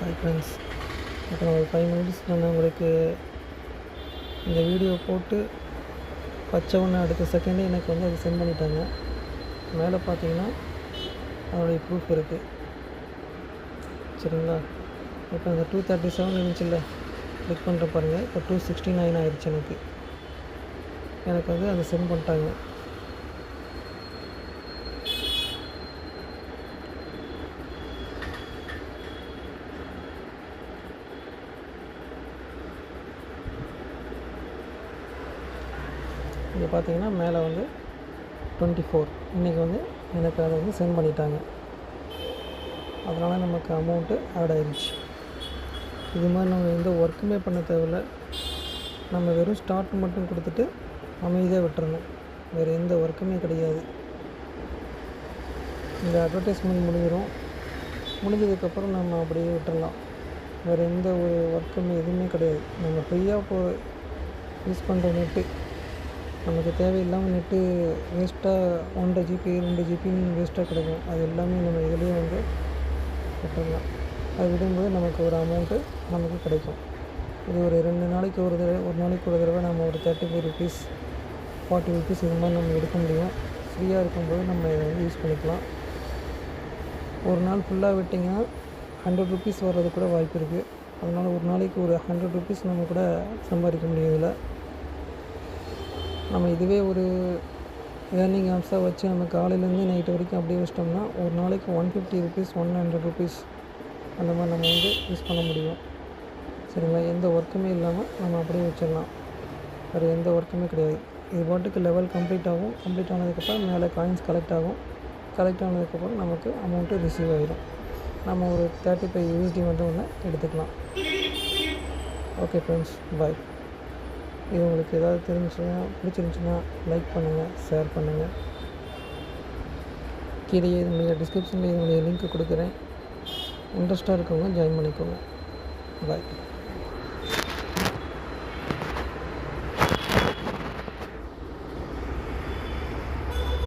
Hi friends, இப்போ நான் ஒரு 5 மினிட்ஸ் நான் உங்களுக்கு இந்த வீடியோ போட்டு உடனே அடுத்த செகண்டே எனக்கு வந்து அது சென்ட் பண்ணிட்டாங்க. மேலே பார்த்தீங்கன்னா அதோடைய ப்ரூஃப் இருக்குது. சரிங்களா? இப்போ அந்த 237 இருந்துச்சுல்ல, கிளிக் பண்ணுற பாருங்கள். இப்போ 269 ஆயிடுச்சு. எனக்கு வந்து அதை சென்ட் பண்ணிட்டாங்க. இங்கே பார்த்தீங்கன்னா மேலே வந்து 24 இன்றைக்கி வந்து எனக்கு அதை வந்து சென்ட் பண்ணிட்டாங்க. அதனால் நமக்கு அமௌண்ட்டு ஆட் ஆகிடுச்சு. இது மாதிரி நம்ம எந்த ஒர்க்குமே பண்ண தேவையில்லை. நம்ம வெறும் ஸ்டார்ட் மட்டும் கொடுத்துட்டு அமைதியாக விட்டுறணும். வேறு எந்த ஒர்க்குமே கிடையாது. இந்த அட்வர்டைஸ்மெண்ட் முடிஞ்சதுக்கப்புறம் நம்ம அப்படியே விட்டுடலாம். வேறு எந்த ஒரு ஒர்க்குமே எதுவுமே கிடையாது. நம்ம ஃப்ரீயாக யூஸ் பண்ணுற நெட்டு, நமக்கு தேவையில்லாமல் நெட்டு வேஸ்ட்டாக 1.5 GB 2 GBன்னு வேஸ்ட்டாக கிடைக்கும். அது எல்லாமே நம்ம இதிலேயே வந்து விட்டுடலாம். அது விடும்போது நமக்கு ஒரு அமௌண்ட்டு நமக்கு கிடைக்கும். இது ஒரு 2 நாளைக்கு ஒரு தடவை நம்ம ஒரு 35 ருபீஸ் 40 ருபீஸ் இது மாதிரி நம்ம எடுக்க முடியும். ஃப்ரீயாக இருக்கும்போது நம்ம இதை வந்து யூஸ் பண்ணிக்கலாம். ஒரு நாள் ஃபுல்லாக விட்டிங்கன்னா 100 ருபீஸ் வர்றது கூட வாய்ப்பு இருக்குது. அதனால் ஒரு நாளைக்கு ஒரு 100 ருபீஸ் நம்ம கூட சம்பாதிக்க முடியும். இதில் நம்ம இதுவே ஒரு ஏர்னிங் ஆப்ஸாக வச்சு நம்ம காலையிலேருந்து நைட்டு வரைக்கும் அப்படியே வச்சிட்டோம்னா ஒரு நாளைக்கு 150 ருபீஸ் 100 ருபீஸ் அந்த மாதிரி நம்ம வந்து யூஸ் பண்ண முடியும். சரிங்களா? எந்த ஒர்க்குமே இல்லாமல் நம்ம அப்படியே வச்சிடலாம். வேறு எந்த ஒர்க்குமே கிடையாது. இது பாட்டுக்கு லெவல் கம்ப்ளீட் ஆகும். கம்ப்ளீட் ஆனதுக்கப்புறம் மேலே காயின்ஸ் கலெக்ட் ஆகும். கலெக்ட் ஆனதுக்கப்புறம் நமக்கு அமௌண்ட்டு ரிசீவ் ஆகிடும். நம்ம ஒரு 35 USD வந்து ஒன்று எடுத்துக்கலாம். ஓகே ஃப்ரெண்ட்ஸ், பாய். இது உங்களுக்கு ஏதாவது பிடிச்சிருந்துச்சுன்னா லைக் பண்ணுங்கள், ஷேர் பண்ணுங்கள். கீழே இதனுடைய டிஸ்கிரிப்ஷனில் இதனுடைய லிங்க் கொடுக்குறேன். இன்ட்ரெஸ்ட்டாக இருக்கவங்க ஜாயின் பண்ணிக்கோங்க. பாய்.